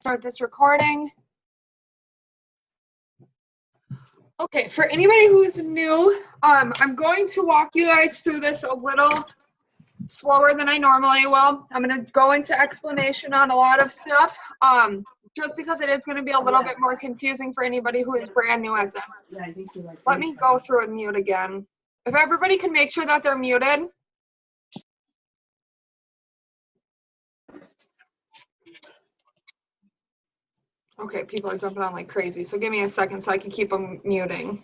Start this recording. Okay, for anybody who's new, I'm going to walk you guys through this a little slower than I normally will. I'm going to go into explanation on a lot of stuff, just because it is going to be a little bit more confusing for anybody who is brand new at this. Let me go through and mute again. If everybody can make sure that they're muted. Okay, people are jumping on like crazy, so give me a second so I can keep them muting.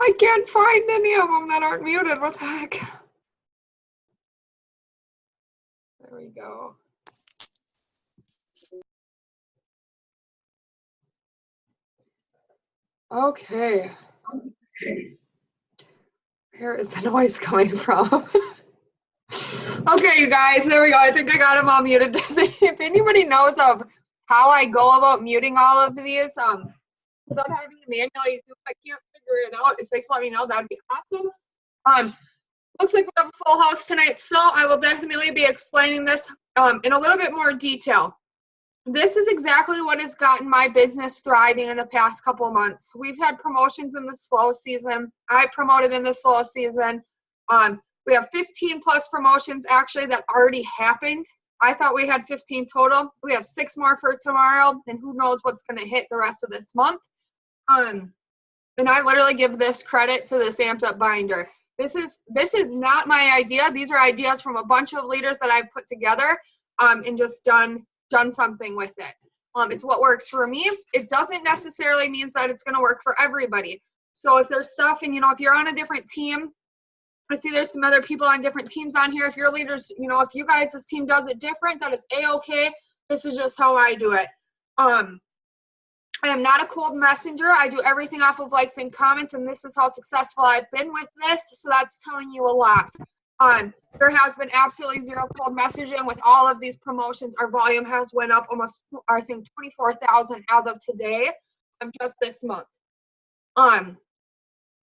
I can't find any of them that aren't muted. What the heck? There we go. Okay. Where is the noise coming from? Okay, you guys, there we go. I think I got them all muted. If anybody knows of how I go about muting all of these, without having to manually do, I can't figure it out. If they can let me know, that'd be awesome. Looks like we have a full house tonight, so I will definitely be explaining this in a little bit more detail. This is exactly what has gotten my business thriving in the past couple months. We've had promotions in the slow season. I promoted in the slow season. We have 15 plus promotions actually that already happened. I thought we had 15 total. We have 6 more for tomorrow, and who knows what's going to hit the rest of this month. And I literally give this credit to this Amped Up binder. This is not my idea. These are ideas from a bunch of leaders that I've put together and just done something with it. It's what works for me. It doesn't necessarily mean that it's going to work for everybody. So if there's stuff, and if you're on a different team, I see there's some other people on different teams on here. If your leaders, if you guys, this team does it different, that is A-okay. This is just how I do it. I am not a cold messenger. I do everything off of likes and comments, and this is how successful I've been with this. So that's telling you a lot. There has been absolutely zero cold messaging with all of these promotions. Our volume has went up almost, I think, 24,000 as of today, just this month.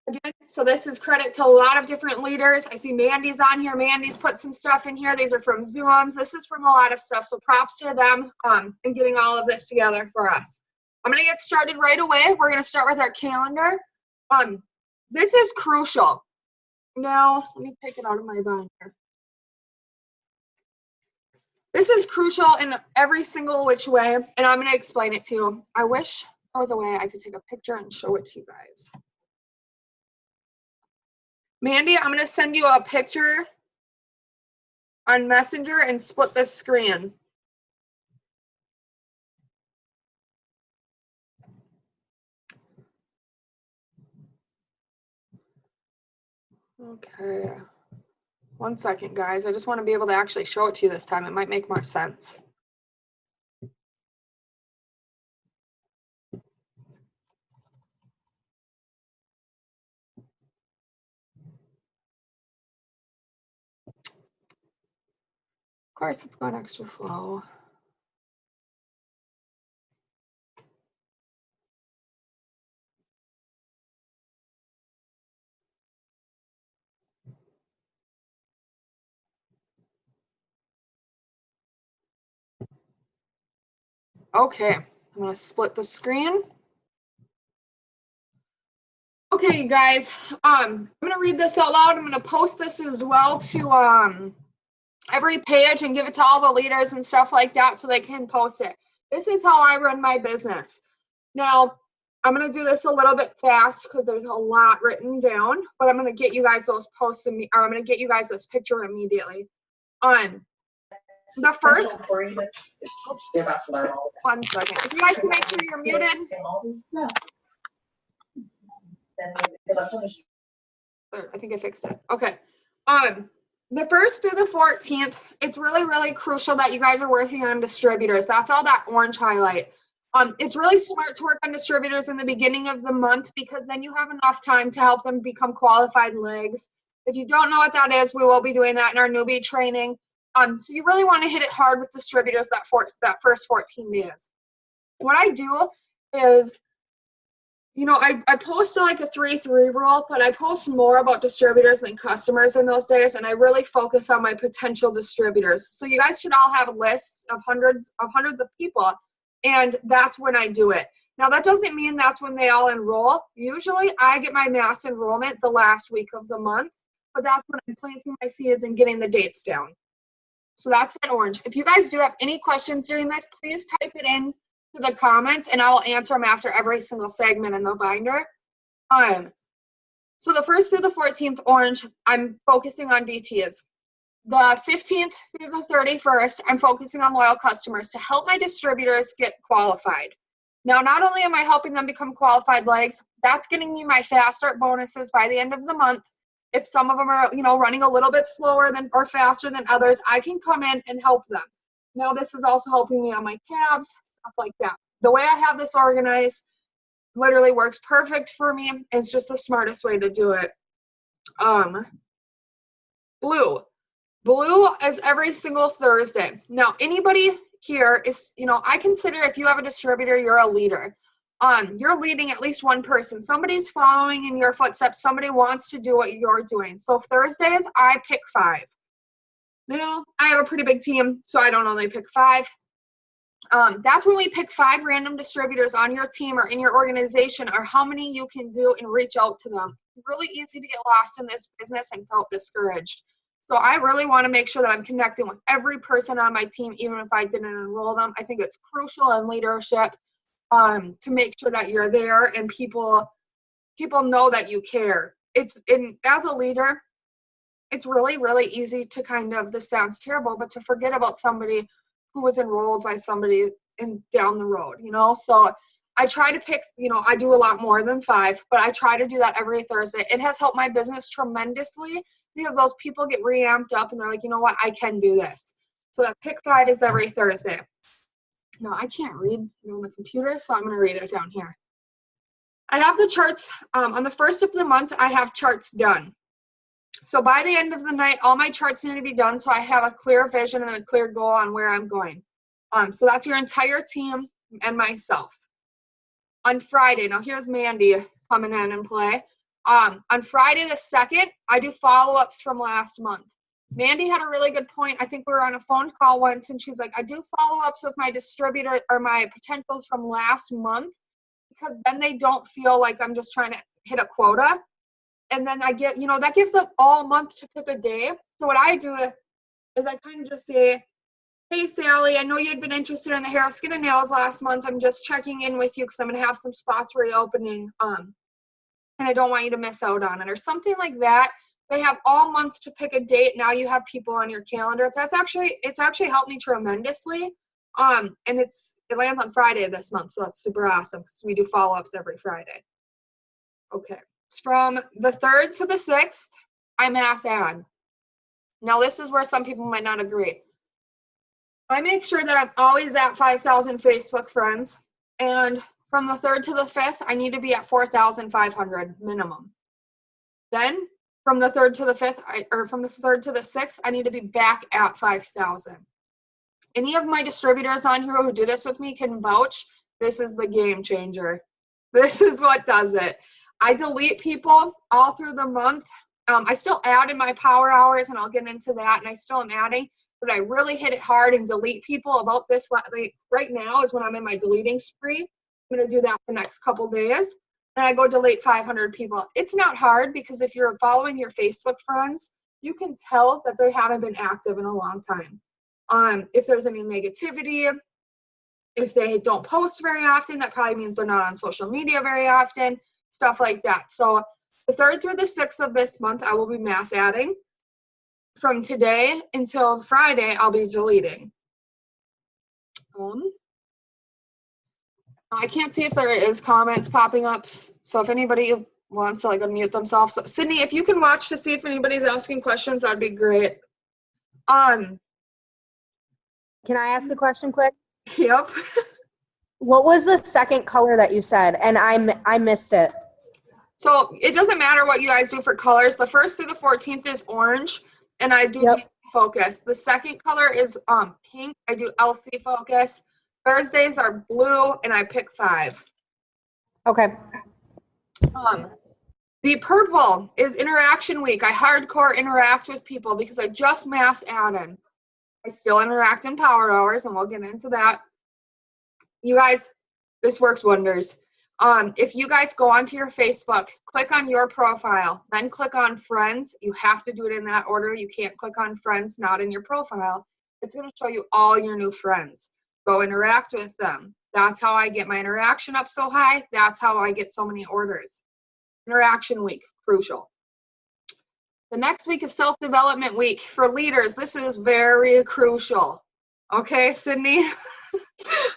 Again, so this is credit to a lot of different leaders. I see Mandy's on here. Mandy's put some stuff in here. These are from Zooms. This is from a lot of stuff. So props to them in getting all of this together for us. I'm going to get started right away. We're going to start with our calendar. This is crucial. Now, let me take it out of my binder. This is crucial in every single which way, and I'm going to explain it to you. I wish there was a way I could take a picture and show it to you guys. Mandy, I'm going to send you a picture on Messenger and split the screen. Okay. 1 second, guys. I just want to be able to actually show it to you this time. It might make more sense. Of course, it's going extra slow. Okay, I'm going to split the screen. Okay, you guys, I'm going to read this out loud. I'm going to post this as well to every page and give it to all the leaders and stuff like that so they can post it. This is how I run my business. Now, I'm going to do this a little bit fast because there's a lot written down, but I'm going to get you guys those posts, or I'm going to get you guys this picture immediately. The first, 1 second. If you guys can make sure you're muted. I think I fixed it. Okay. The 1st through the 14th, it's really, really crucial that you guys are working on distributors. That's all that orange highlight. It's really smart to work on distributors in the beginning of the month because then you have enough time to help them become qualified legs. If you don't know what that is, we will be doing that in our newbie training. So you really want to hit it hard with distributors that first 14 days. What I do is you know, I post like a 3-3 rule, but I post more about distributors than customers in those days, and I really focus on my potential distributors. So you guys should all have lists of hundreds of people, and that's when I do it. Now, that doesn't mean that's when they all enroll. Usually, I get my mass enrollment the last week of the month, but that's when I'm planting my seeds and getting the dates down. So that's that orange. If you guys do have any questions during this, please type it in to the comments, and I will answer them after every single segment in the binder. So the 1st through the 14th, orange, I'm focusing on DTs. The 15th through the 31st, I'm focusing on loyal customers to help my distributors get qualified. Now, not only am I helping them become qualified legs, that's getting me my fast start bonuses by the end of the month. If some of them are, you know, running a little bit slower than or faster than others, I can come in and help them. Now, this is also helping me on my cabs, stuff like that. The way I have this organized literally works perfect for me. It's just the smartest way to do it. Blue. Blue is every single Thursday. Now, anybody here is, you know, I consider if you have a distributor, you're a leader. You're leading at least one person. Somebody's following in your footsteps. Somebody wants to do what you're doing. So Thursdays, I pick 5. You know, I have a pretty big team, so I don't only pick 5. That's when we pick 5 random distributors on your team or in your organization, or how many you can do and reach out to them. It's really easy to get lost in this business and felt discouraged. So I really want to make sure that I'm connecting with every person on my team, even if I didn't enroll them. I think it's crucial in leadership to make sure that you're there and people know that you care. As a leader, it's really, really easy to kind of, this sounds terrible, but to forget about somebody who was enrolled by somebody down the road, you know? So I try to pick, you know, I do a lot more than 5, but I try to do that every Thursday. It has helped my business tremendously because those people get reamped up and they're like, you know what, I can do this. So that pick 5 is every Thursday. Now, I can't read on the computer, so I'm going to read it down here. I have the charts. On the 1st of the month, I have charts done. So by the end of the night, all my charts need to be done so I have a clear vision and a clear goal on where I'm going. So that's your entire team and myself. On Friday, now here's Mandy coming in and play. On Friday the 2nd, I do follow-ups from last month. Mandy had a really good point. I think we were on a phone call once, and she's like, I do follow-ups with my distributor or my potentials from last month because then they don't feel like I'm just trying to hit a quota. And then I get, you know, that gives them all month to pick a day. So what I do is I kind of just say, hey, Sally, I know you'd been interested in the hair, skin, and nails last month. I'm just checking in with you because I'm going to have some spots reopening. And I don't want you to miss out on it or something like that. They have all month to pick a date. Now you have people on your calendar. It's actually helped me tremendously. And it lands on Friday this month, so that's super awesome because we do follow-ups every Friday. Okay. From the 3rd to the 6th, I mass add. Now this is where some people might not agree. I make sure that I'm always at 5,000 Facebook friends, and from the 3rd to the 5th, I need to be at 4,500 minimum. Then from the 3rd to the 5th, from the 3rd to the 6th, I need to be back at 5,000. Any of my distributors on here who do this with me can vouch. This is the game changer. This is what does it. I delete people all through the month. I still add in my power hours, and I'll get into that, and I still am adding, but I really hit it hard and delete people about this. Like, right now is when I'm in my deleting spree. I'm going to do that the next couple days. And I go delete 500 people. It's not hard because if you're following your Facebook friends, you can tell that they haven't been active in a long time. If there's any negativity, if they don't post very often, that probably means they're not on social media very often, stuff like that. So the 3rd through the 6th of this month, I will be mass adding. From today until Friday, I'll be deleting. I can't see if there is comments popping up, so if anybody wants to like unmute themselves. So, Sydney, if you can watch to see if anybody's asking questions, that'd be great. Can I ask a question quick? Yep. What was the second color that you said? And I missed it. So it doesn't matter what you guys do for colors. The 1st through the 14th is orange, and I do DC focus. The second color is pink. I do LC focus. Thursdays are blue, and I pick 5. Okay. The purple is interaction week. I hardcore interact with people because I just mass added. I still interact in power hours, and we'll get into that. You guys, this works wonders. If you guys go onto your Facebook, click on your profile, then click on friends. You have to do it in that order. You can't click on friends not in your profile. It's going to show you all your new friends. Go interact with them. That's how I get my interaction up so high. That's how I get so many orders. Interaction week, crucial. The next week is self-development week for leaders. This is very crucial. Okay, Sydney?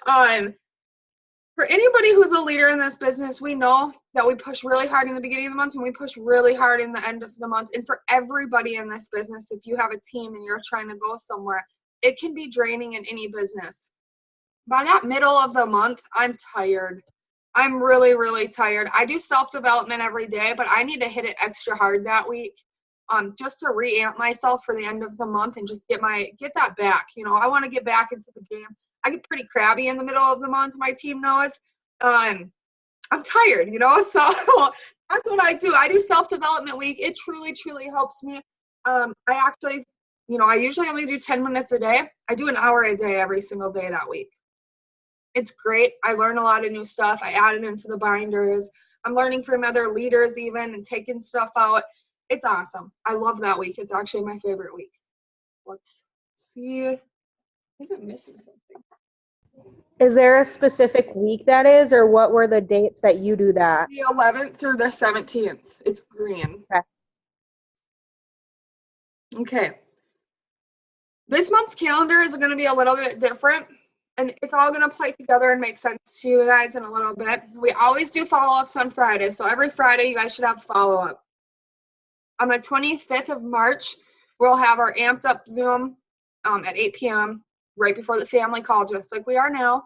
For anybody who's a leader in this business, we know that we push really hard in the beginning of the month and we push really hard in the end of the month. And for everybody in this business, if you have a team and you're trying to go somewhere, it can be draining in any business. By that middle of the month, I'm tired. I'm really, really tired. I do self-development every day, but I need to hit it extra hard that week, just to re-amp myself for the end of the month and just get that back. You know, I want to get back into the game. I get pretty crabby in the middle of the month. My team knows. I'm tired, you know, so that's what I do. I do self-development week. It truly, truly helps me. I actually, you know, I usually only do 10 minutes a day. I do an hour a day every single day that week. It's great. I learn a lot of new stuff. I add it into the binders. I'm learning from other leaders even and taking stuff out. It's awesome. I love that week. It's actually my favorite week. Let's see. I think I'm missing something. Is there a specific week that is, or what were the dates that you do that? The 11th through the 17th. It's green. Okay. This month's calendar is going to be a little bit different, and it's all going to play together and make sense to you guys in a little bit. We always do follow-ups on Friday, so every Friday you guys should have follow-up. On the 25th of March, we'll have our amped up Zoom at 8 p.m. right before the family call, just like we are now.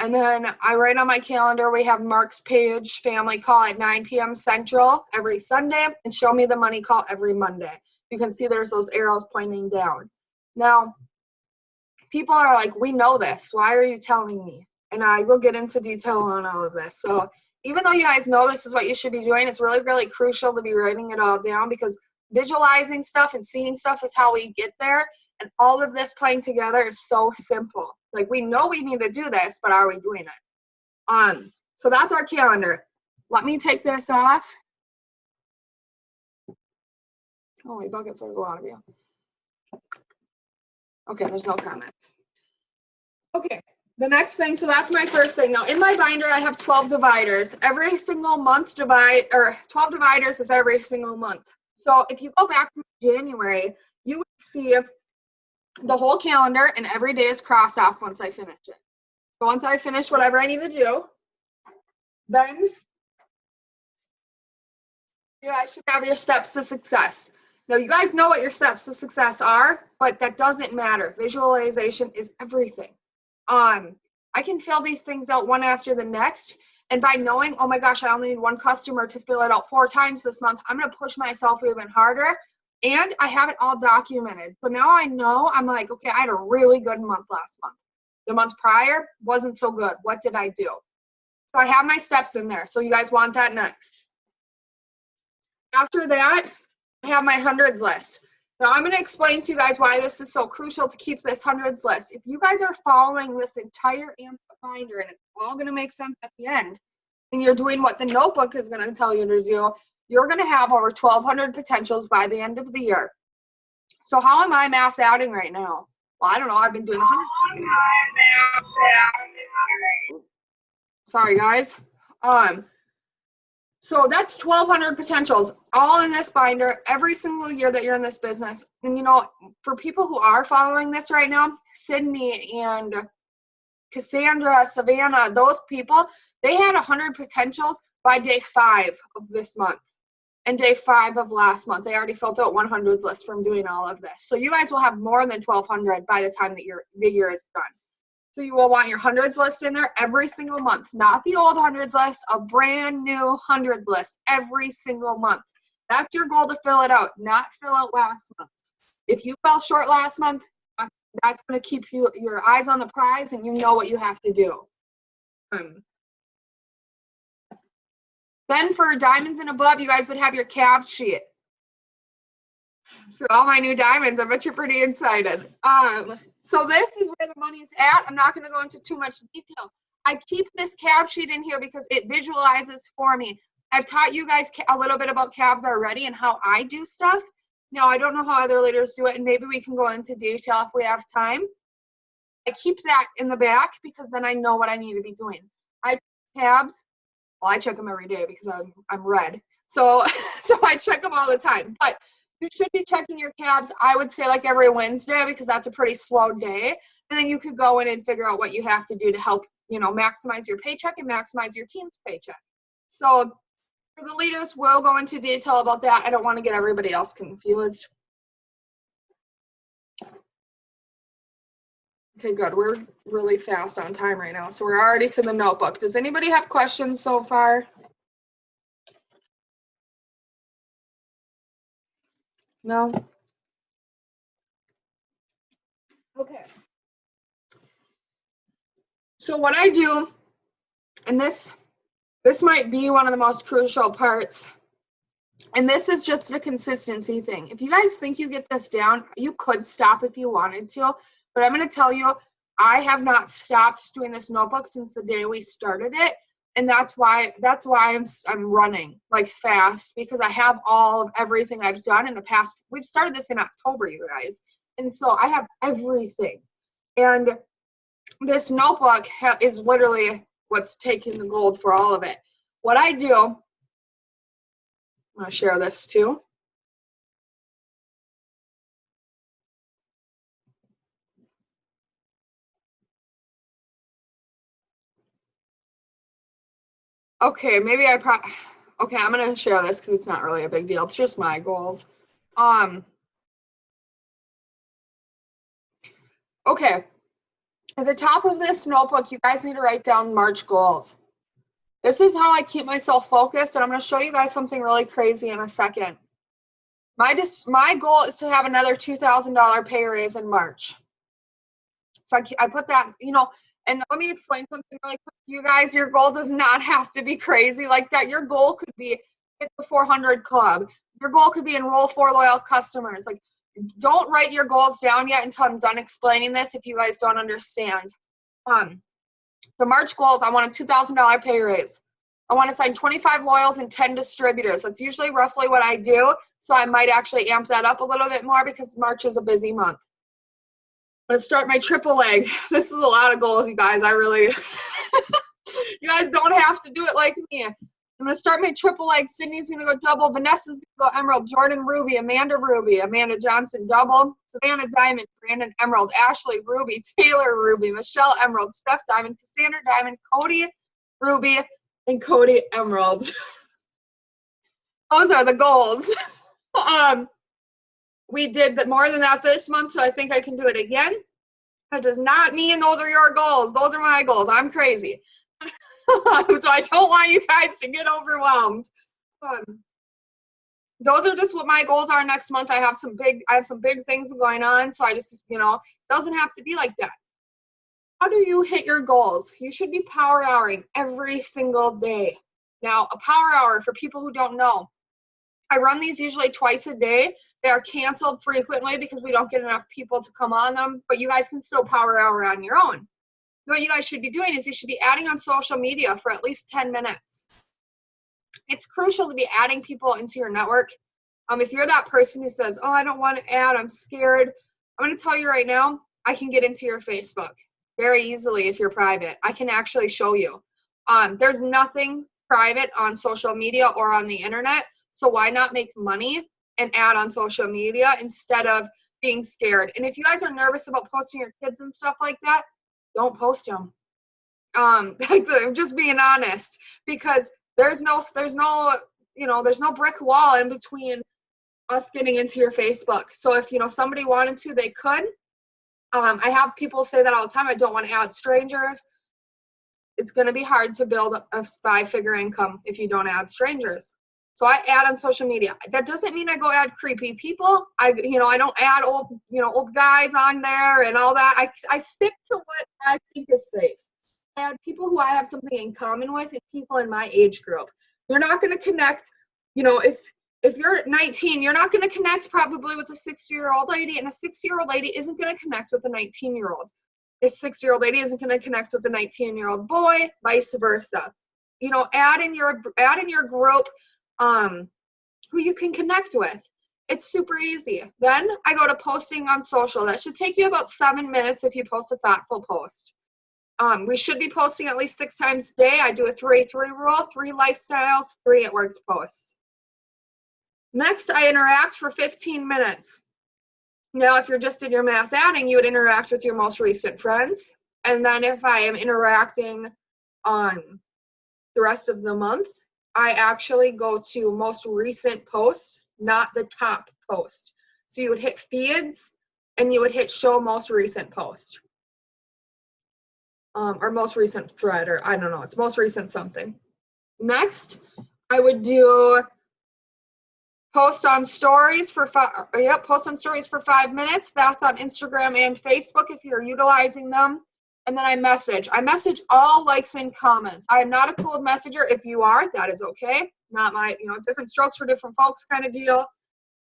And then I write on my calendar, we have Mark's Page family call at 9 p.m. Central every Sunday, and Show Me the Money call every Monday. You can see there's those arrows pointing down. Now, people are like, we know this. Why are you telling me? And I will get into detail on all of this. So even though you guys know this is what you should be doing, it's really, really crucial to be writing it all down, because visualizing stuff and seeing stuff is how we get there. And all of this playing together is so simple. Like, we know we need to do this, but are we doing it? So that's our calendar. Let me take this off. Holy buckets, there's a lot of you. Okay, there's no comments. Okay, the next thing, so that's my first thing. Now, in my binder, I have 12 dividers. Every single month 12 dividers is every single month. So if you go back to January, you would see the whole calendar, and every day is crossed off once I finish it. So once I finish whatever I need to do, then you guys should have your steps to success. Now, you guys know what your steps to success are, but that doesn't matter. Visualization is everything. I can fill these things out one after the next, and by knowing, oh my gosh, I only need one customer to fill it out 4 times this month, I'm going to push myself even harder. And I have it all documented. So now I know, I'm like, okay, I had a really good month last month. The month prior wasn't so good. What did I do? So I have my steps in there. So you guys want that next. After that, I have my hundreds list. Now I'm going to explain to you guys why this is so crucial to keep this hundreds list. If you guys are following this entire AMP binder and it's all going to make sense at the end, and you're doing what the notebook is going to tell you to do, you're going to have over 1,200 potentials by the end of the year. So how am I mass adding right now? Well, I don't know. I've been doing 100. Sorry, guys. So that's 1,200 potentials, all in this binder, every single year that you're in this business. And, you know, for people who are following this right now, Sydney and Cassandra, Savannah, those people, they had 100 potentials by day 5 of this month. And day 5 of last month, they already filled out 100s list from doing all of this. So you guys will have more than 1,200 by the time that the year is done. So you will want your hundreds list in there every single month, not the old hundreds list, a brand new hundreds list every single month. That's your goal, to fill it out, not fill out last month. If you fell short last month, that's going to keep your eyes on the prize, and you know what you have to do. Then for diamonds and above, you guys would have your cabs sheet. For all my new diamonds, I bet you're pretty excited. So this is where the money is at. I'm not going to go into too much detail. I keep this cab sheet in here because it visualizes for me. I've taught you guys a little bit about cabs already and how I do stuff. Now, I don't know how other leaders do it, and maybe we can go into detail if we have time. I keep that in the back because then I know what I need to be doing. I cabs, well, I check them every day because I'm red. So I check them all the time. But you should be checking your cabs, I would say, like every Wednesday because that's a pretty slow day. And then you could go in and figure out what you have to do to help, maximize your paycheck and maximize your team's paycheck. So for the leaders, we'll go into detail about that. I don't want to get everybody else confused. Okay, good. We're really fast on time right now. So we're already to the notebook. Does anybody have questions so far? No? Okay. So what I do, and this might be one of the most crucial parts, and this is just a consistency thing. If you guys think you get this down, you could stop if you wanted to, but I'm going to tell you, I have not stopped doing this notebook since the day we started it, and that's why I'm running like fast, because I have all of everything I've done in the past. We've started this in October, you guys, and so I have everything. And this notebook is literally what's taking the gold for all of it. What I do, I'm going to share this too. Okay, maybe okay, I'm going to share this because it's not really a big deal. It's just my goals. Okay, at the top of this notebook, you guys need to write down March goals. This is how I keep myself focused, and I'm going to show you guys something really crazy in a second. My goal is to have another $2,000 pay raise in March. So I put that, and let me explain something really quick. You guys, your goal does not have to be crazy like that. Your goal could be hit the 400 club. Your goal could be enroll 4 loyal customers. Like, don't write your goals down yet until I'm done explaining this if you guys don't understand. The March goals, I want a $2,000 pay raise. I want to sign 25 loyals and 10 distributors. That's usually roughly what I do. So I might actually amp that up a little bit more because March is a busy month. I'm going to start my triple leg. This is a lot of goals, you guys. You guys don't have to do it like me. I'm going to start my triple leg. Sydney's going to go double. Vanessa's going to go emerald. Jordan ruby. Amanda ruby. Amanda Johnson double. Savannah diamond. Brandon emerald. Ashley ruby. Taylor ruby. Michelle emerald. Steph diamond. Cassandra diamond. Cody ruby. And Cody emerald. Those are the goals. We did more than that this month, so I think I can do it again. That does not mean those are your goals. Those are my goals. I'm crazy. So I don't want you guys to get overwhelmed. Those are just what my goals are next month. I have some big things going on, so I just, it doesn't have to be like that. How do you hit your goals? You should be power houring every single day. Now, a power hour, for people who don't know, I run these usually twice a day. They are canceled frequently because we don't get enough people to come on them, but you guys can still power hour on your own. What you guys should be doing is you should be adding on social media for at least 10 minutes. It's crucial to be adding people into your network. If you're that person who says, oh, I don't want to add, I'm scared, I'm going to tell you right now, I can get into your Facebook very easily if you're private. I can actually show you. There's nothing private on social media or on the internet, so why not make money and add on social media instead of being scared? And if you guys are nervous about posting your kids and stuff like that, don't post them. I'm just being honest, because there's no brick wall in between us getting into your Facebook. So if somebody wanted to, they could. I have people say that all the time. I don't want to add strangers. It's going to be hard to build a 5-figure income if you don't add strangers. So I add on social media. That doesn't mean I go add creepy people. I don't add old guys on there and all that. I stick to what I think is safe. I add people who I have something in common with and people in my age group. You're not going to connect, you know, if you're 19, you're not going to connect probably with a 60-year-old lady, and a 60-year-old lady isn't going to connect with a 19-year-old. This 6-year-old lady isn't going to connect with a 19-year-old boy, vice versa. You know, add in your group who you can connect with. It's super easy. Then I go to posting on social. That should take you about 7 minutes if you post a thoughtful post. We should be posting at least 6 times a day. I do a 3-3 rule, 3 lifestyles, 3 it works posts. Next, I interact for 15 minutes. Now, if you're just in your mass adding, you would interact with your most recent friends. And then if I am interacting on the rest of the month, I actually go to most recent posts, not the top post. So you would hit feeds and you would hit show most recent post. Or most recent thread, or I don't know, it's most recent something. Next, I would do post on stories for 5 minutes. That's on Instagram and Facebook if you're utilizing them. And then I message all likes and comments. I am not a cold messenger. If you are, that is okay. Not my, different strokes for different folks kind of deal.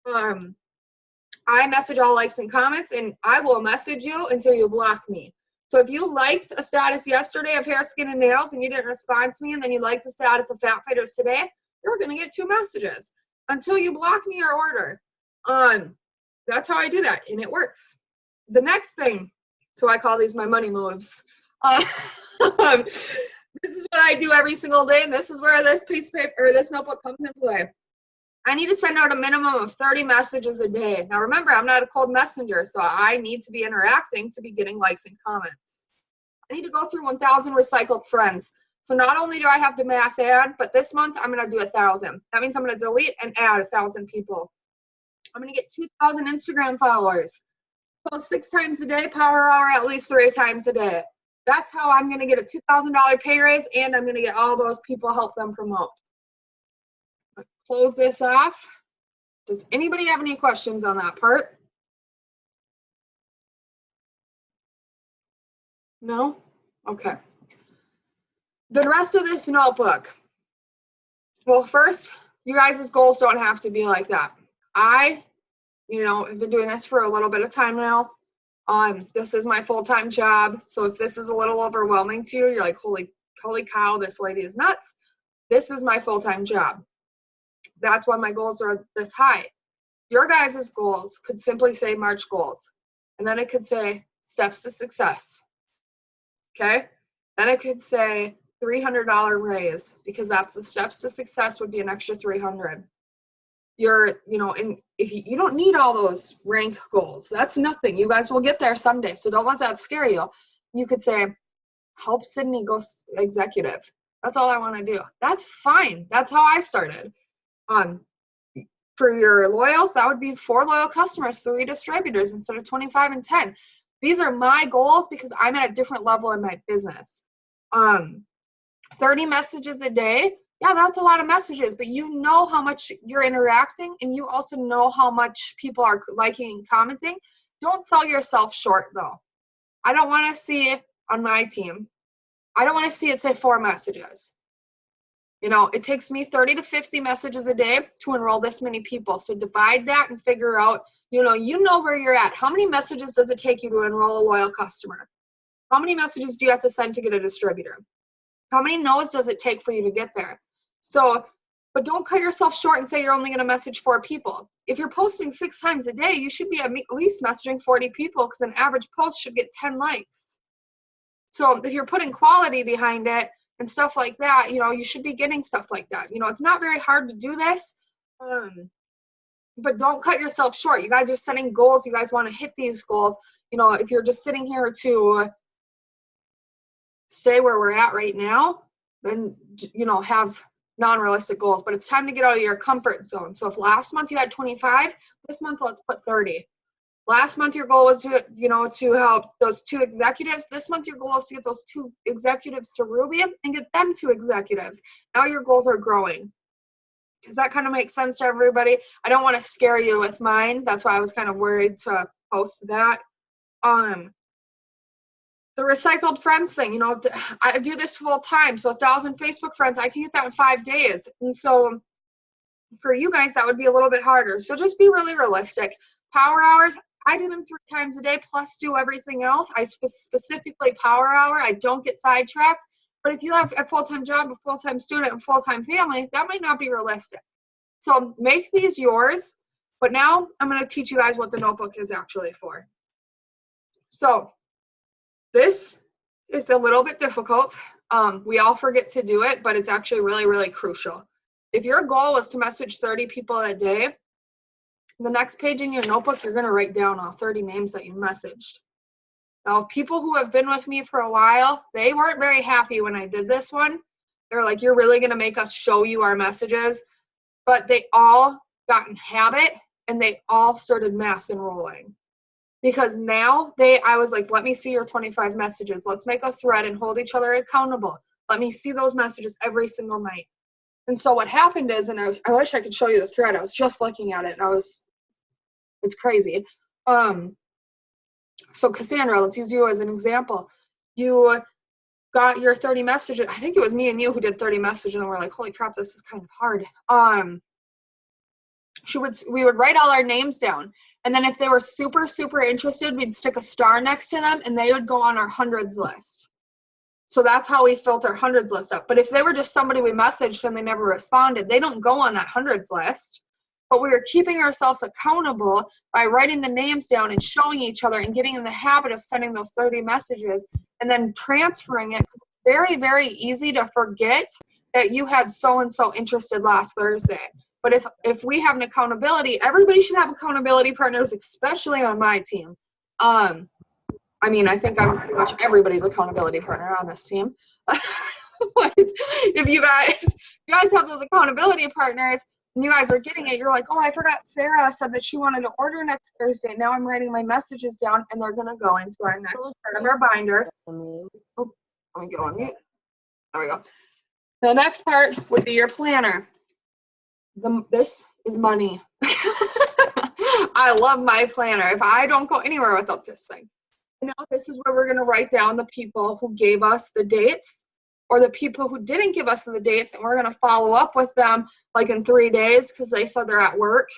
I message all likes and comments, and I will message you until you block me. So if you liked a status yesterday of hair, skin, and nails, and you didn't respond to me, and then you liked a status of fat fighters today, you're going to get 2 messages until you block me or order. That's how I do that, and it works. The next thing, so I call these my money moves. This is what I do every single day, and this is where this piece of paper or this notebook comes into play. I need to send out a minimum of 30 messages a day. Now remember, I'm not a cold messenger, so I need to be interacting to be getting likes and comments. I need to go through 1,000 recycled friends. So not only do I have to mass add, but this month I'm going to do 1,000. That means I'm going to delete and add 1,000 people. I'm going to get 2,000 Instagram followers. Post 6 times a day, power hour at least 3 times a day. That's how I'm going to get a $2,000 pay raise, and I'm going to get all those people, help them promote. Close this off. Does anybody have any questions on that part? No? Okay. The rest of this notebook. Well, first, you guys' goals don't have to be like that. I, have been doing this for a little bit of time now. This is my full-time job. So if this is a little overwhelming to you, you're like, holy cow, this lady is nuts. This is my full-time job. That's why my goals are this high. Your guys' goals could simply say March goals. And then it could say steps to success. Okay? Then it could say $300 raise, because that's the steps to success would be an extra $300. And if you don't need all those rank goals, that's nothing. You guys will get there someday. So don't let that scare you. You could say, help Sydney go executive. That's all I want to do. That's fine. That's how I started. For your loyals, that would be 4 loyal customers, 3 distributors instead of 25 and 10. These are my goals because I'm at a different level in my business. 30 messages a day, yeah, that's a lot of messages, but you know how much you're interacting, and you also know how much people are liking and commenting. Don't sell yourself short, though. I don't want to see it on my team. I don't want to see it say 4 messages. It takes me 30 to 50 messages a day to enroll this many people. So divide that and figure out, you know where you're at. How many messages does it take you to enroll a loyal customer? How many messages do you have to send to get a distributor? How many no's does it take for you to get there? So, but don't cut yourself short and say you're only going to message 4 people. If you're posting 6 times a day, you should be at least messaging 40 people, because an average post should get 10 likes. So if you're putting quality behind it, and stuff like that, you should be getting stuff like that. It's not very hard to do this, but don't cut yourself short. You guys are setting goals. You guys want to hit these goals. If you're just sitting here to stay where we're at right now, then, have non-realistic goals. But it's time to get out of your comfort zone. So if last month you had 25, this month let's put 30. Last month, your goal was to help those 2 executives. This month, your goal is to get those 2 executives to Ruby and get them 2 executives. Now your goals are growing. Does that kind of make sense to everybody? I don't want to scare you with mine. That's why I was kind of worried to post that. The recycled friends thing, you know, I do this full time. So 1,000 Facebook friends, I can get that in 5 days. And so for you guys, that would be a little bit harder. So just be really realistic. Power hours, I do them 3 times a day, plus do everything else. I specifically power hour. I don't get sidetracked. But if you have a full-time job, a full-time student, and full-time family, that might not be realistic. So make these yours. But now I'm going to teach you guys what the notebook is actually for. So this is a little bit difficult. We all forget to do it, but it's actually really, really crucial. If your goal is to message 30 people a day, the next page in your notebook, you're going to write down all 30 names that you messaged. Now, people who have been with me for a while, they weren't very happy when I did this one. They're like, you're really going to make us show you our messages. But they all got in habit, and they all started mass enrolling. Because now I was like, let me see your 25 messages. Let's make a thread and hold each other accountable. Let me see those messages every single night. And so what happened is, and I wish I could show you the thread. I was just looking at it, and it's crazy. So Cassandra, let's use you as an example. You got your 30 messages. I think it was me and you who did 30 messages, and we're like, holy crap, this is kind of hard. We would write all our names down. And then if they were super, super interested, we'd stick a star next to them, and they would go on our hundreds list. So that's how we filter hundreds list up. But if they were just somebody we messaged and they never responded, they don't go on that hundreds list. But we were keeping ourselves accountable by writing the names down and showing each other and getting in the habit of sending those 30 messages and then transferring it. It's very, very easy to forget that you had so-and-so interested last Thursday. But if we have an accountability, everybody should have accountability partners, especially on my team. I mean, I think I'm pretty much everybody's accountability partner on this team. But if you guys have those accountability partners and you guys are getting it, you're like, oh, I forgot Sarah said that she wanted to order next Thursday. Now I'm writing my messages down, and they're going to go into our next part of our binder. Oh, let me go on mute. There we go. The next part would be your planner. This is money. I love my planner. If I don't go anywhere without this thing. Now this is where we're going to write down the people who gave us the dates or the people who didn't give us the dates, and we're going to follow up with them like in 3 days because they said they're at work.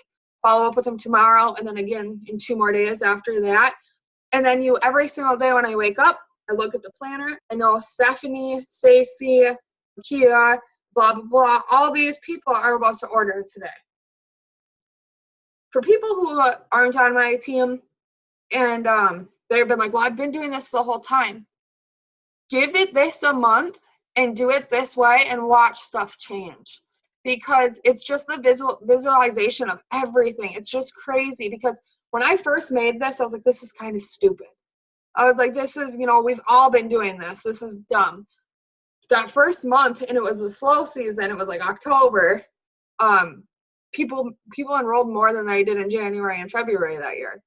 Follow up with them tomorrow, and then again in 2 more days after that. And then every single day when I wake up, I look at the planner. I know Stephanie, Stacy, Kia, blah, blah, blah. All these people are about to order today. For people who aren't on my team and they've been like, well, I've been doing this the whole time. Give it this a month and do it this way and watch stuff change. Because it's just the visualization of everything. It's just crazy because when I first made this, I was like, this is kind of stupid. I was like, this is, we've all been doing this. This is dumb. That first month, and it was the slow season, it was like October, people enrolled more than they did in January and February that year.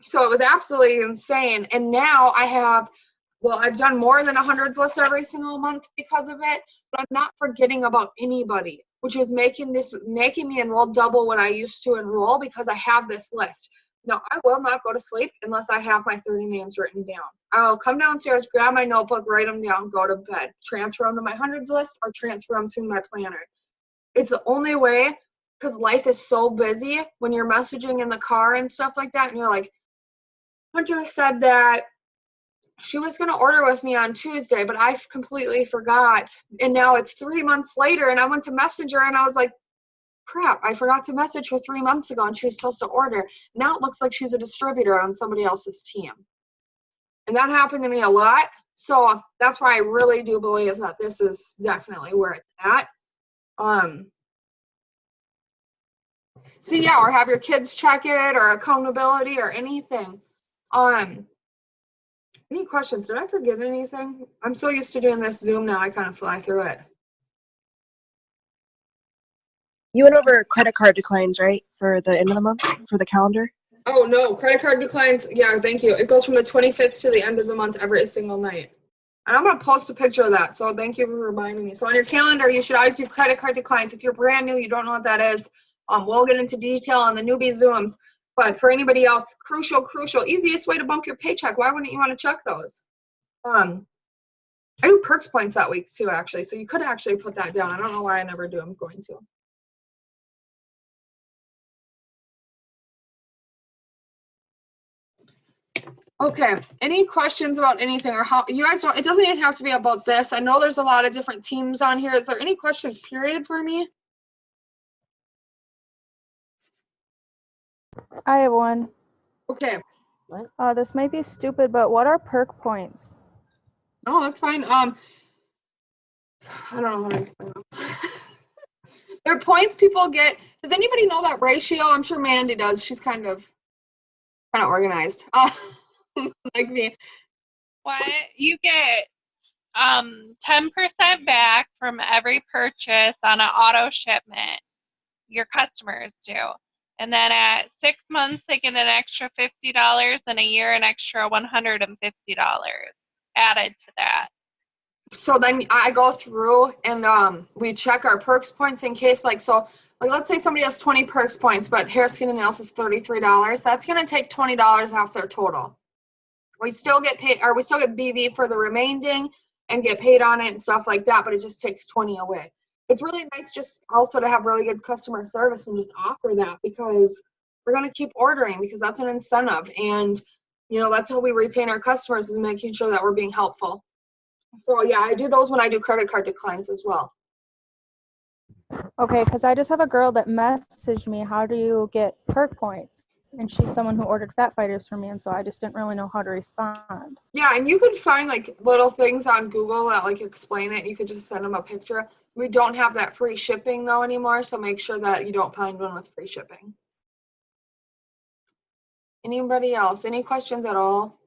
So it was absolutely insane. And now I've done more than a hundreds list every single month because of it, but I'm not forgetting about anybody, which is making me enroll double what I used to enroll because I have this list. No, I will not go to sleep unless I have my 30 names written down. I'll come downstairs, grab my notebook, write them down, go to bed, transfer them to my hundreds list or transfer them to my planner. It's the only way because life is so busy when you're messaging in the car and stuff like that. And you're like, Hunter said that she was going to order with me on Tuesday, but I completely forgot. And now it's 3 months later and I went to message her and I was like, crap, I forgot to message her 3 months ago and she was supposed to order. Now it looks like she's a distributor on somebody else's team. And that happened to me a lot. So that's why I really do believe that this is definitely where it's at. So yeah, or have your kids check it or accountability or anything. Any questions? Did I forget anything? I'm so used to doing this Zoom now, I kind of fly through it. You went over credit card declines, right? For the end of the month, for the calendar? Oh, no. Credit card declines. Yeah, thank you. It goes from the 25th to the end of the month every single night. And I'm going to post a picture of that. So thank you for reminding me. So on your calendar, you should always do credit card declines. If you're brand new, you don't know what that is. We'll get into detail on the newbie Zooms. But for anybody else, crucial, easiest way to bump your paycheck. Why wouldn't you want to check those? I do perks points that week too, actually. So you could actually put that down. I don't know why I never do. I'm going to. Okay, any questions about anything or how you guys don't, it doesn't even have to be about this. I know there's a lot of different teams on here. Is there any questions period for me? I have one. Okay. This might be stupid, but what are perk points? No, that's fine. I don't know how to explain them. They're points people get. Does anybody know that ratio? I'm sure Mandy does. She's kind of organized. Like me. What? You get 10% back from every purchase on an auto shipment. Your customers do. And then at 6 months, they get an extra $50, and a year an extra $150 added to that. So then I go through and we check our perks points in case, like let's say somebody has 20 perks points, but hair, skin, and nails is $33. That's going to take $20 off their total. We still get paid, or we still get BV for the remaining and get paid on it and stuff like that, but it just takes 20 away. It's really nice just also to have really good customer service and just offer that, because we're going to keep ordering, because that's an incentive. And, that's how we retain our customers, is making sure that we're being helpful. So, yeah, I do those when I do credit card declines as well. Okay, because I just have a girl that messaged me, how do you get perk points? And she's someone who ordered Fat Fighters for me, and so I just didn't really know how to respond. Yeah, and you could find little things on Google that explain it. You could just send them a picture. We don't have that free shipping though anymore, so make sure that you don't find one with free shipping. Anybody else? Any questions at all?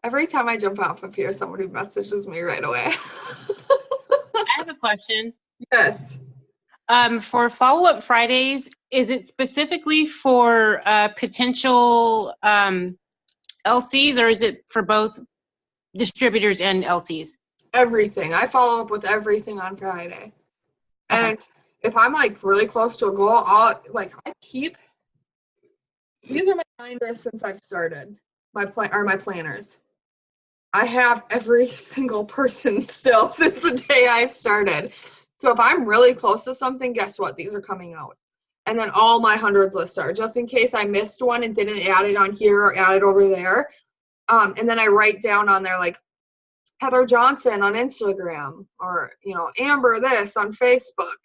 Every time I jump off of here, somebody messages me right away. I have a question. Yes. For Follow-Up Fridays, is it specifically for potential LCs, or is it for both distributors and LCs? Everything. I follow up with everything on Friday. Okay. And if I'm really close to a goal, I keep, these are my binders since I've started, my planners. I have every single person still since the day I started. So if I'm really close to something, guess what? These are coming out. And then all my hundreds lists are, just in case I missed one and didn't add it on here or add it over there. And then I write down on there Heather Johnson on Instagram, or Amber this on Facebook.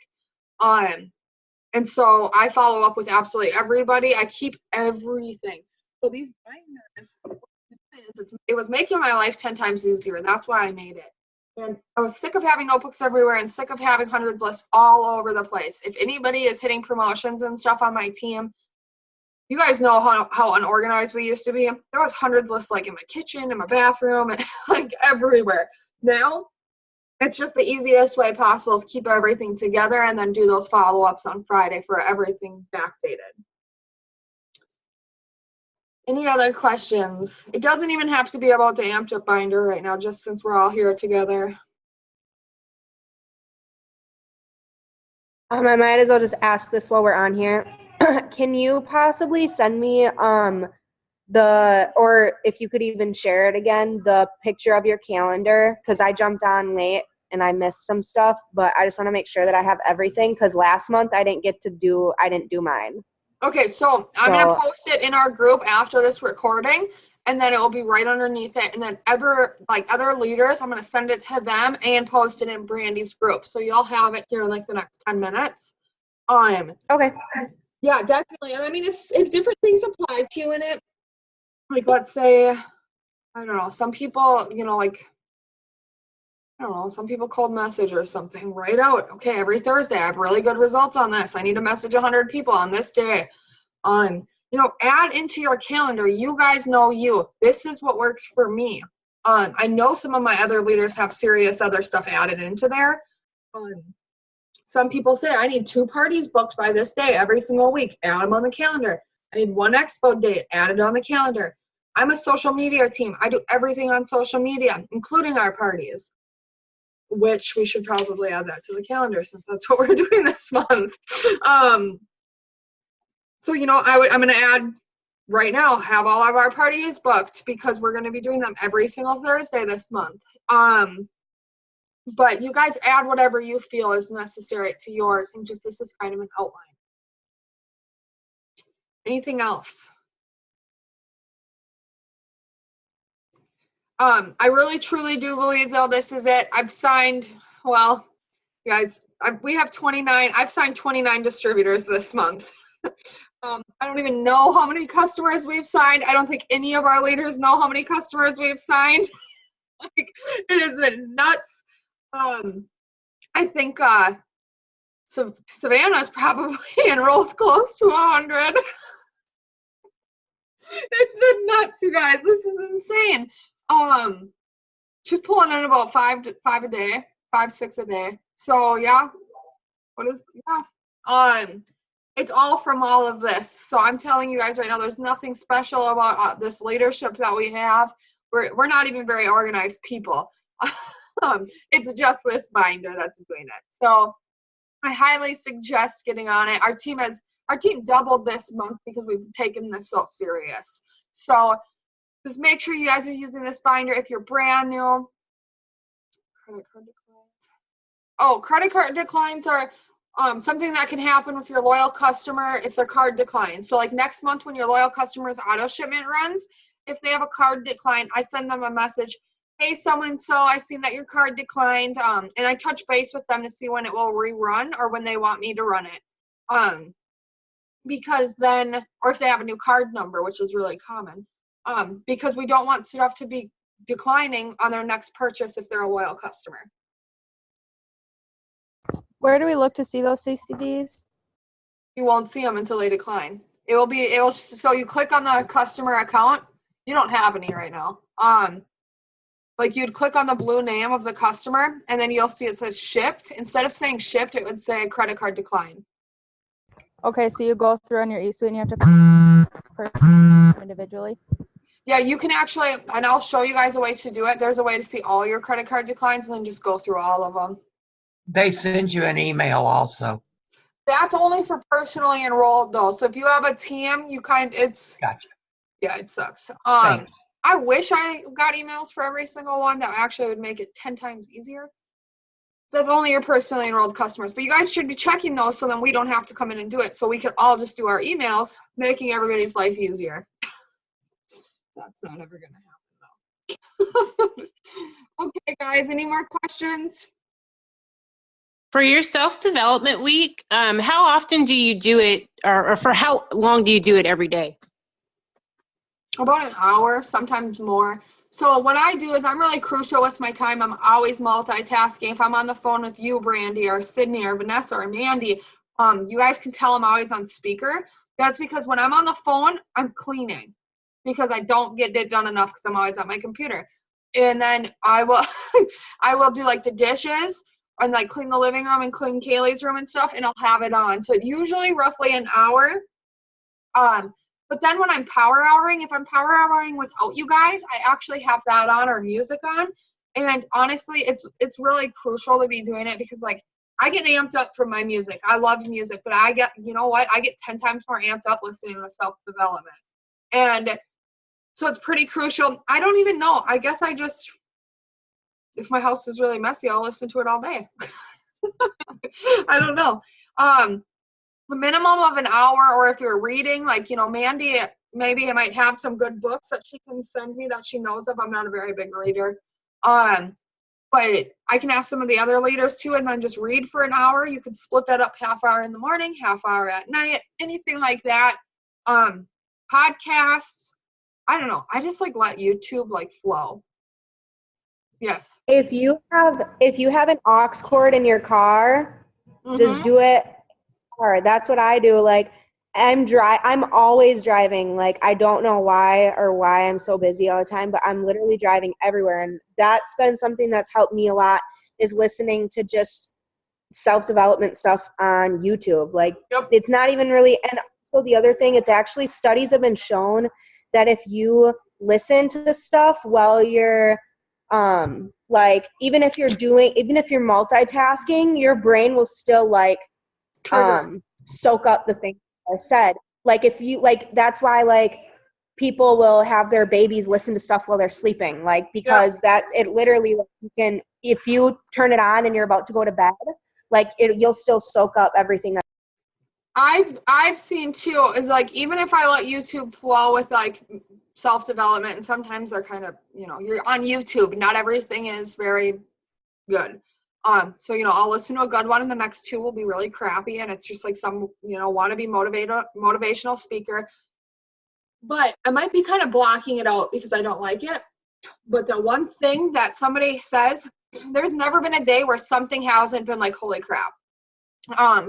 And so I follow up with absolutely everybody. I keep everything. So these binders, it was making my life 10 times easier. That's why I made it. And I was sick of having notebooks everywhere and sick of having hundreds lists all over the place. If anybody is hitting promotions and stuff on my team, you guys know how unorganized we used to be. There was hundreds lists in my kitchen, in my bathroom, and everywhere. Now, it's just the easiest way possible is keep everything together and then do those follow-ups on Friday for everything backdated. Any other questions? It doesn't even have to be about the Amped Up binder right now, just since we're all here together. I might as well just ask this while we're on here. Can you possibly send me or if you could even share it again, the picture of your calendar? Because I jumped on late and I missed some stuff, but I just want to make sure that I have everything, because last month I didn't do mine. Okay, so I'm going to post it in our group after this recording, and then it will be right underneath it. And then other leaders, I'm going to send it to them and post it in Brandy's group. So you'll have it here in the next 10 minutes. Okay. Yeah, definitely. And I mean, if different things apply to you in it, let's say, I don't know, some people, some people cold message or something, write out, okay, every Thursday I have really good results on this. I need to message 100 people on this day. Add into your calendar. You guys know you. This is what works for me. I know some of my other leaders have serious other stuff added into there. Some people say, I need 2 parties booked by this day every single week. Add them on the calendar. I need 1 expo date. Add it on the calendar. I'm a social media team. I do everything on social media, including our parties. which we should probably add that to the calendar since that's what we're doing this month. So, you know, I'm going to add right now, have all of our parties booked because we're going to be doing them every single Thursday this month. But you guys add whatever you feel is necessary to yours, and just this is kind of an outline. Anything else? I really truly do believe though this is it. I've signed, well, guys, we have 29. I've signed 29 distributors this month. I don't even know how many customers we've signed. I don't think any of our leaders know how many customers we've signed. Like, it has been nuts. I think Savannah's probably enrolled close to 100. It's been nuts, you guys. This is insane. She's pulling in about five a day, 5-6 a day. So yeah, it's all from all of this. So I'm telling you guys right now, there's nothing special about this leadership that we have. We're not even very organized people. It's just this binder that's doing it. So I highly suggest getting on it. Our team doubled this month because we've taken this so serious. So just make sure you guys are using this binder if you're brand new. Credit card declines. Oh, credit card declines are something that can happen with your loyal customer if their card declines. So like next month when your loyal customer's auto shipment runs, if they have a card decline, I send them a message, hey, so-and-so, I seen that your card declined, and I touch base with them to see when it will rerun or when they want me to run it. Because then, or if they have a new card number, which is really common, because we don't want stuff to be declining on their next purchase if they're a loyal customer. Where do we look to see those CCDs? You won't see them until they decline. So you click on the customer account. You don't have any right now. Like you'd click on the blue name of the customer and then you'll see it says shipped. Instead of saying shipped, it would say credit card decline. Okay, so you go through on your eSuite and you have to individually. Yeah, you can actually, and I'll show you guys a way to do it. There's a way to see all your credit card declines and then just go through all of them. They send you an email also. That's only for personally enrolled though. So if you have a team, it's Gotcha. Yeah, it sucks. Thanks. I wish I got emails for every single one. That actually would make it 10 times easier. That's only your personally enrolled customers. But you guys should be checking those so then we don't have to come in and do it. So we can all just do our emails, making everybody's life easier. That's not ever going to happen though. Okay, guys, any more questions? For your self-development week, how often do you do it, or for how long do you do it every day? About an hour, sometimes more. So what I do is I'm really crucial with my time. I'm always multitasking. If I'm on the phone with you, Brandy, or Sydney, or Vanessa, or Mandy, you guys can tell I'm always on speaker. That's because when I'm on the phone, I'm cleaning because I don't get it done enough because I'm always at my computer. And then I will do like the dishes and like clean the living room and clean Kaylee's room and stuff, and I'll have it on. So usually roughly an hour. But then when I'm power houring, if I'm power houring without you guys, I actually have that on or music on. And honestly, it's really crucial to be doing it because like I get amped up from my music. I love music, but I get 10 times more amped up listening to self-development. And so it's pretty crucial. I don't even know. I guess if my house is really messy, I'll listen to it all day. I don't know. A minimum of an hour, or if you're reading, like, Mandy, maybe I might have some good books that she can send me that she knows of. I'm not a very big reader. But I can ask some of the other leaders too, and then just read for an hour. You could split that up, half hour in the morning, half hour at night, anything like that. Podcasts, I don't know. I just let YouTube flow. Yes. If you have an aux cord in your car, just do it. That's what I do. I'm always driving. I don't know why I'm so busy all the time, but I'm literally driving everywhere. And that's been something that's helped me a lot, is listening to just self-development stuff on YouTube. Yep. It's not even really, and so the other thing, it's actually, studies have been shown that if you listen to this stuff while you're Like even if you're multitasking, your brain will still like Trigger. soak up the things I said. Like if you like, that's why like people will have their babies listen to stuff while they're sleeping, like because that's it. Literally, like, you can, if you turn it on and you're about to go to bed, like you'll still soak up everything. I've seen too is like even if I let YouTube flow with like self-development, and sometimes they're kind of, you know, you're on YouTube, not everything is very good. So you know, I'll listen to a good one and the next two will be really crappy, and it's just like some, you know, wannabe motivational speaker. But I might be kind of blocking it out because I don't like it. But the one thing that somebody says, there's never been a day where something hasn't been like, holy crap.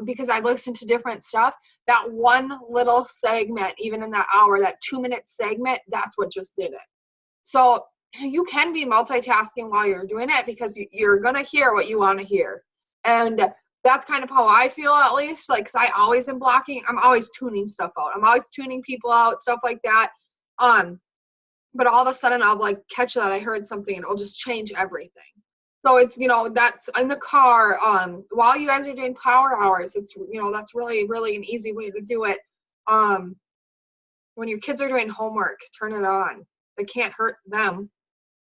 Because I listened to different stuff. That one little segment, even in that hour, that 2-minute segment, that's what just did it. So you can be multitasking while you're doing it because you're going to hear what you want to hear. And that's kind of how I feel, at least. Like, 'cause I always am blocking. I'm always tuning stuff out. I'm always tuning people out, stuff like that. But all of a sudden I'll like catch that I heard something and it'll just change everything. So it's, you know, that's in the car, while you guys are doing power hours, it's, you know, that's really, really an easy way to do it. When your kids are doing homework, turn it on. It can't hurt them.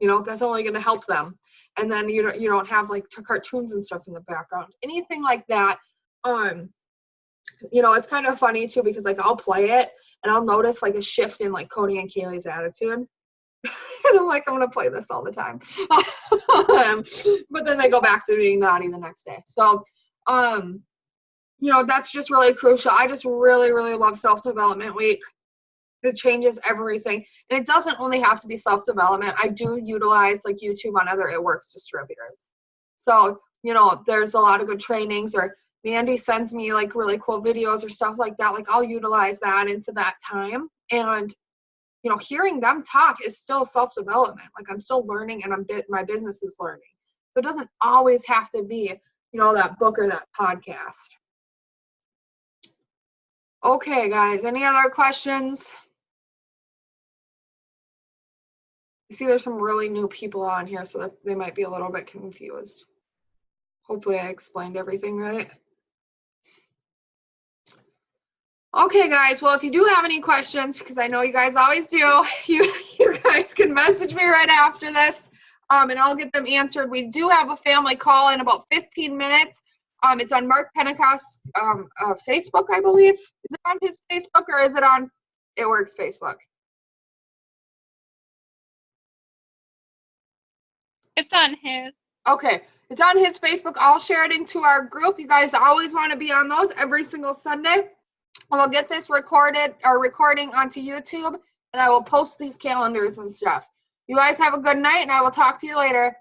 You know, that's only going to help them. And then you don't have like cartoons and stuff in the background, anything like that. You know, it's kind of funny too, because like I'll play it and I'll notice like a shift in like Cody and Kaylee's attitude. And I'm like, I'm going to play this all the time. But then they go back to being naughty the next day. So, you know, that's just really crucial. I just really, really love Self-Development Week. It changes everything. And it doesn't only have to be self-development. I do utilize like YouTube on other It Works distributors. So, you know, there's a lot of good trainings, or Mandy sends me like really cool videos or stuff like that. Like I'll utilize that into that time. And you know, hearing them talk is still self-development. Like I'm still learning, and my business is learning. So it doesn't always have to be, you know, that book or that podcast. Okay, guys, any other questions? You see there's some really new people on here, so that they might be a little bit confused. Hopefully I explained everything right. Okay, guys, well, if you do have any questions, because I know you guys always do, you guys can message me right after this, and I'll get them answered. We do have a family call in about 15 minutes. It's on Mark Pentecost Facebook, I believe. Is it on his Facebook, or is it on It Works Facebook? It's on his. Okay, it's on his Facebook. I'll share it into our group. You guys always want to be on those every single Sunday. We'll get this recording onto YouTube, and I will post these calendars and stuff. You guys have a good night, and I will talk to you later.